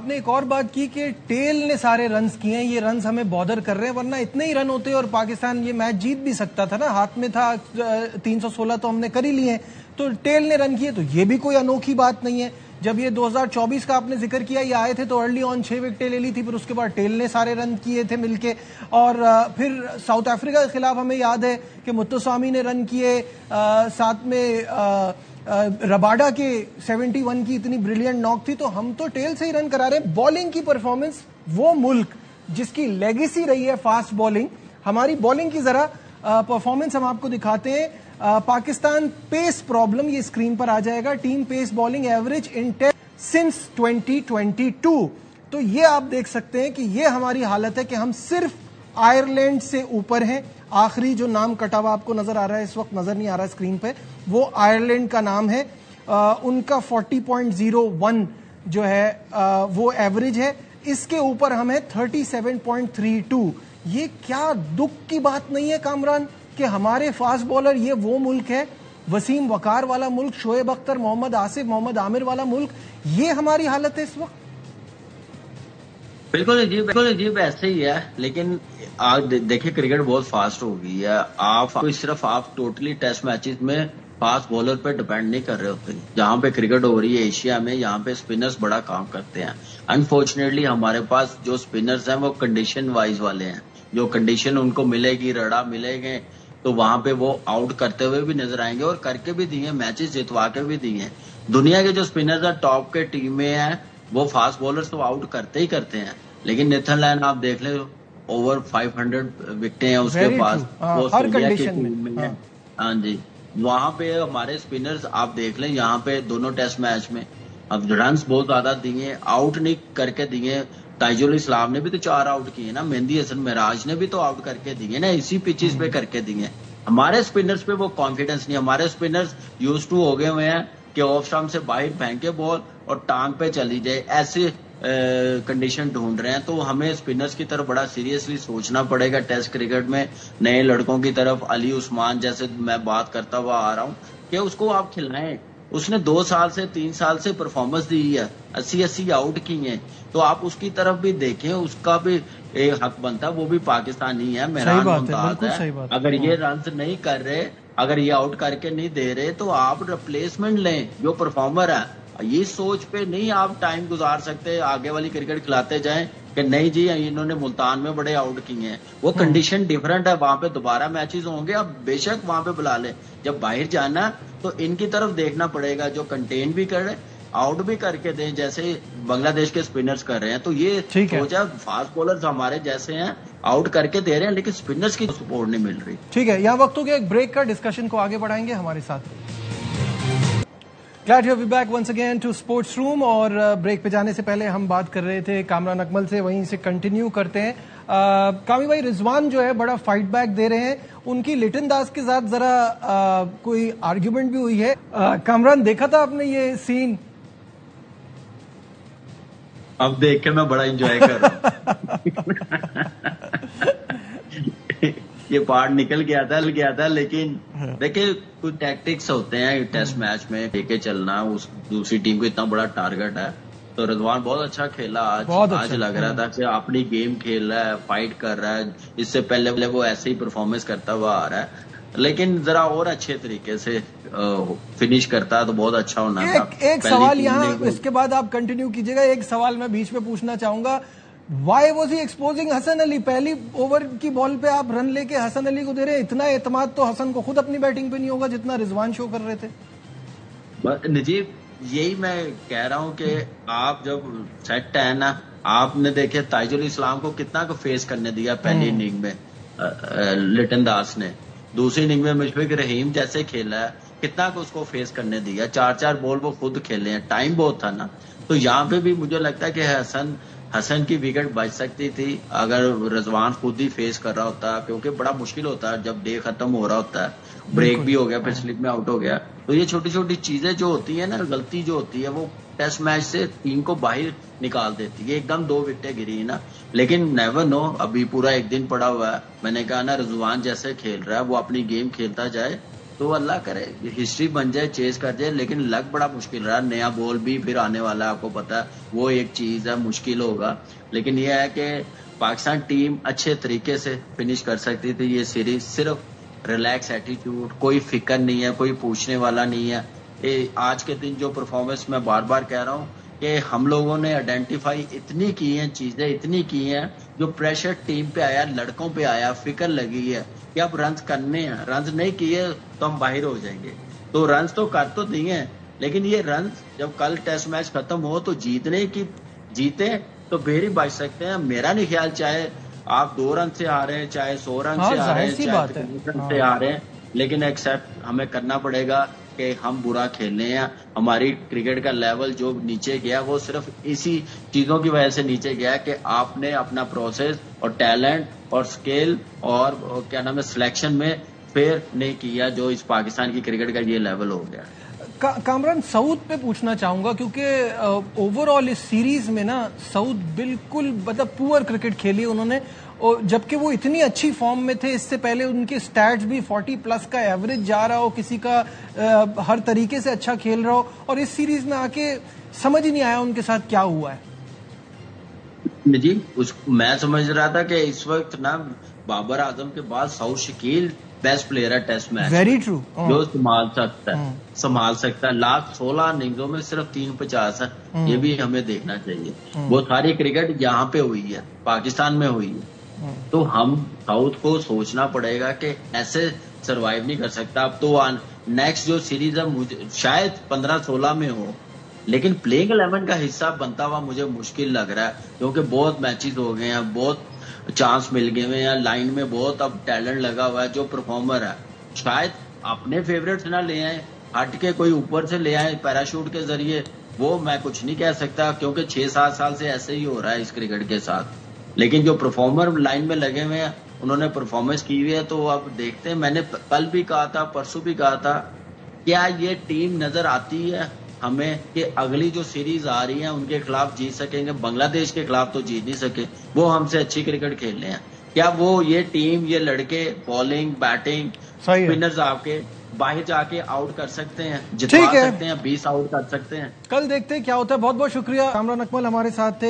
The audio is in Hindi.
आपने एक और बात की कि टेल ने सारे रन्स किए हैं, ये रन्स हमें बॉदर कर रहे हैं, वरना इतने ही रन होते और पाकिस्तान ये मैच जीत भी सकता था ना। हाथ में था 316 तो हमने कर ही लिए, तो टेल ने रन किए, तो ये भी कोई अनोखी बात नहीं है। जब ये 2024 का आपने जिक्र किया, ये आए थे तो अर्ली ऑन 6 विकेटें ले ली थी, फिर उसके बाद टेल ने सारे रन किए थे मिलके। और फिर साउथ अफ्रीका के खिलाफ हमें याद है कि मुत्तुस्वामी ने रन किए, साथ में रबाडा के 71 की इतनी ब्रिलियंट नॉक थी, तो हम तो टेल से ही रन करा रहे हैं। बॉलिंग की परफॉर्मेंस, वो मुल्क जिसकी लेगेसी रही है फास्ट बॉलिंग, हमारी बॉलिंग की जरा परफॉर्मेंस हम आपको दिखाते हैं। पाकिस्तान पेस प्रॉब्लम, ये स्क्रीन पर आ जाएगा, team pace bowling average in test since 2022। तो ये आप देख सकते हैं कि ये हमारी हालत है कि हम सिर्फ आयरलैंड से ऊपर हैं। आखिरी जो नाम कटा हुआ आपको नजर आ रहा है, इस वक्त नजर नहीं आ रहा स्क्रीन पे, वो आयरलैंड का नाम है। उनका 40.01 जो है वो एवरेज है, इसके ऊपर हम है 37.32। ये क्या दुख की बात नहीं है कामरान कि हमारे फास्ट बॉलर, ये वो मुल्क है, वसीम वकार वाला मुल्क, शोएब अख्तर, मोहम्मद आसिफ, मोहम्मद आमिर वाला मुल्क, ये हमारी हालत है इस वक्त। बिल्कुल अजीब ऐसे ही है। लेकिन आज देखिए क्रिकेट बहुत फास्ट हो गई है। आप सिर्फ आप टोटली टेस्ट मैचेस में फास्ट बॉलर पे डिपेंड नहीं कर रहे होते। जहां पे क्रिकेट हो रही है एशिया में, यहाँ पे स्पिनर्स बड़ा काम करते हैं। अनफॉर्चुनेटली हमारे पास जो स्पिनर्स हैं वो कंडीशन वाइज वाले हैं। जो कंडीशन उनको मिलेगी, रड़ा मिलेंगे, तो वहां पे वो आउट करते हुए भी नजर आएंगे और करके भी दिए, मैचेस जितवा के भी दिए। दुनिया के जो स्पिनर्स है टॉप के टीम में है, वो फास्ट बॉलर्स तो आउट करते ही करते हैं। लेकिन नीदरलैंड आप देख ले, ओवर 500 विकेटें हैं उसके पास, वो ऑस्ट्रेलिया की टीम में है। हाँ जी, वहां पे हमारे स्पिनर्स आप देख लें, यहाँ पे दोनों टेस्ट मैच में अब रन्स बहुत ज्यादा दिए, आउट नहीं करके दिए। ताइजुल इस्लाम ने भी तो 4 आउट किए ना, मेहंदी हसन मिराज ने भी तो आउट करके दिए ना, इसी पिचेस पे करके दिए। हमारे स्पिनर्स पे वो कॉन्फिडेंस नहीं। हमारे स्पिनर्स यूज टू हो गए हुए हैं कि ऑफ स्टंप से बाहर फेंके बॉल और टांग पे चली जाए, ऐसे कंडीशन ढूंढ रहे हैं। तो हमें स्पिनर्स की तरफ बड़ा सीरियसली सोचना पड़ेगा टेस्ट क्रिकेट में। नए लड़कों की तरफ अली उस्मान जैसे मैं बात करता हुआ आ रहा हूँ कि उसको आप खिलाएं। उसने 2 साल से 3 साल से परफॉर्मेंस दी है, 80 आउट की है, तो आप उसकी तरफ भी देखें, उसका भी एक हक बनता है। वो भी पाकिस्तानी है, मेहरान मुमताज है। अगर ये रन नहीं कर रहे, अगर ये आउट करके नहीं दे रहे, तो आप रिप्लेसमेंट लें जो परफॉर्मर है। ये सोच पे नहीं आप टाइम गुजार सकते, आगे वाली क्रिकेट खिलाते जाएं कि नहीं जी इन्होंने मुल्तान में बड़े आउट किए हैं। वो कंडीशन डिफरेंट है, वहां पे दोबारा मैचेस होंगे, अब बेशक वहां पे बुला ले। जब बाहर जाना तो इनकी तरफ देखना पड़ेगा, जो कंटेन भी करे, आउट भी करके दें, जैसे बांग्लादेश के स्पिनर्स कर रहे हैं। तो ये सोचा, फास्ट बॉलर्स हमारे जैसे हैं, आउट करके दे रहे हैं, लेकिन स्पिनर्स की सपोर्ट नहीं मिल रही। ठीक है, यहाँ वक्त हो गया एक ब्रेक का, डिस्कशन को आगे बढ़ाएंगे हमारे साथ। Glad to have you back once again to Sports Room। और ब्रेक पे जाने से पहले हम बात कर रहे थे कामरान अकमल से, वहीं से कंटिन्यू करते हैं। कामी भाई, रिजवान जो है बड़ा फाइट बैक दे रहे हैं, उनकी लिटन दास के साथ जरा कोई आर्ग्यूमेंट भी हुई है। कामरान, देखा था आपने ये सीन? अब देख के मैं बड़ा एंजॉय कर रहा हूँ। ये पार्ट निकल गया था, लेकिन देखिए कुछ टैक्टिक्स होते हैं टेस्ट मैच में, लेके चलना, उस दूसरी टीम को इतना बड़ा टारगेट है। तो रिजवान बहुत अच्छा खेला आज लग रहा था कि अपनी गेम खेल रहा है, फाइट कर रहा है। इससे पहले वो ऐसे ही परफॉर्मेंस करता हुआ आ रहा है, लेकिन जरा और अच्छे तरीके से फिनिश करता है तो बहुत अच्छा होना था। एक सवाल यहाँ, इसके बाद आप कंटिन्यू कीजिएगा। एक सवाल मैं बीच में पूछना चाहूंगा, why was he exposing Hasan Ali? पहली ओवर की बॉल पे आप रन लेके हसन अली को दे रहे हैं। इतना एतमाद तो हसन को खुद अपनी बैटिंग पे नहीं होगा जितना रिजवान शो कर रहे थे। नजीब, यही मैं कह रहा हूं कि आप जब सेट है ना, आपने देखे ताइजुल इस्लाम को कितना को फेस करने दिया पहली इनिंग में लिटन दास ने, दूसरी इनिंग में मुशफिक रहीम जैसे खेला है, कितना को उसको फेस करने दिया। 4 बॉल वो खुद खेले हैं, टाइम बहुत था ना। तो यहाँ पे भी मुझे लगता है कि हसन की विकेट बच सकती थी अगर रिजवान खुद ही फेस कर रहा होता, क्योंकि बड़ा मुश्किल होता है जब डे खत्म हो रहा होता है, ब्रेक भी हो गया, फिर स्लिप में आउट हो गया। तो ये छोटी छोटी चीजें जो होती है ना, गलती जो होती है, वो टेस्ट मैच से टीम को बाहर निकाल देती है। एकदम 2 विकेटें गिरी ना, लेकिन नेवर नो, अभी पूरा एक दिन पड़ा हुआ है। मैंने कहा ना, रिजवान जैसे खेल रहा है वो अपनी गेम खेलता जाए, तो अल्लाह करे हिस्ट्री बन जाए, चेस कर जाए, लेकिन लग बड़ा मुश्किल रहा। नया बॉल भी फिर आने वाला है, आपको पता है, वो एक चीज है, मुश्किल होगा। लेकिन यह है कि पाकिस्तान टीम अच्छे तरीके से फिनिश कर सकती थी ये सीरीज। सिर्फ रिलैक्स एटीट्यूड, कोई फिक्र नहीं है, कोई पूछने वाला नहीं है। आज के दिन जो परफॉर्मेंस, मैं बार बार कह रहा हूँ कि हम लोगों ने आइडेंटिफाई इतनी की हैं चीजें, इतनी की हैं, जो प्रेशर टीम पे आया, लड़कों पे आया, फिक्र लगी है कि अब रन करने हैं। रन नहीं किए तो हम बाहर हो जाएंगे। तो रन तो कर तो दिए, लेकिन ये रन जब कल टेस्ट मैच खत्म हो तो जीते तो फिर ही बच सकते हैं। मेरा नहीं ख्याल, चाहे आप 2 रन से आ रहे हैं, चाहे 100 रन से आ रहे हैं, चाहे 30 रन से आ रहे हैं, लेकिन एक्सेप्ट हमें करना पड़ेगा कि हम बुरा खेलने हैं। हमारी क्रिकेट का लेवल जो नीचे गया वो सिर्फ इसी चीजों की वजह से नीचे गया कि आपने अपना प्रोसेस और टैलेंट और स्किल और क्या नाम है सिलेक्शन में फेयर नहीं किया, जो इस पाकिस्तान की क्रिकेट का ये लेवल हो गया। कामरान, सऊद पे पूछना चाहूंगा क्योंकि ओवरऑल इस सीरीज में ना सऊद बिल्कुल मतलब पुअर क्रिकेट खेली उन्होंने, और जबकि वो इतनी अच्छी फॉर्म में थे। इससे पहले उनके स्टैट्स भी 40+ का एवरेज जा रहा हो, किसी का हर तरीके से अच्छा खेल रहा हो, और इस सीरीज में आके समझ ही नहीं आया उनके साथ क्या हुआ है। जी, मैं समझ रहा था कि इस वक्त ना बाबर आजम के बाद सऊद शकील बेस्ट प्लेयर है टेस्ट मैच। Very true. जो संभाल सकता है। लास्ट 16 इनिंग्सों में सिर्फ 350 है, ये भी हमें देखना चाहिए। वो सारी क्रिकेट यहाँ पे हुई है, पाकिस्तान में हुई है। तो हम साउथ को सोचना पड़ेगा कि ऐसे सरवाइव नहीं कर सकता। अब तो नेक्स्ट जो सीरीज है मुझे शायद 15-16 में हो, लेकिन प्लेइंग 11 का हिस्सा बनता हुआ मुझे मुश्किल लग रहा है, क्योंकि बहुत मैचेस हो गए हैं, बहुत चांस मिल गए हैं, लाइन में बहुत अब टैलेंट लगा हुआ है। जो परफॉर्मर है शायद अपने फेवरेट्स ना ले आए, हट के कोई ऊपर से ले आए पैराशूट के जरिए, वो मैं कुछ नहीं कह सकता, क्योंकि 6-7 साल से ऐसे ही हो रहा है इस क्रिकेट के साथ। लेकिन जो परफॉर्मर लाइन में लगे हुए हैं, उन्होंने परफॉर्मेंस की हुई है, तो अब देखते हैं। मैंने कल भी कहा था, परसों भी कहा था, क्या ये टीम नजर आती है हमें कि अगली जो सीरीज आ रही है उनके खिलाफ जीत सकेंगे? बांग्लादेश के खिलाफ तो जीत नहीं सके, वो हमसे अच्छी क्रिकेट खेल रहे हैं। क्या वो ये टीम, ये लड़के बॉलिंग बैटिंग स्पिनर्स आपके बाहर जाके आउट कर सकते हैं, जितवा सकते हैं, 20 आउट कर सकते हैं? कल देखते हैं क्या होता है। बहुत बहुत शुक्रिया। कामरान अकमल हमारे साथ थे।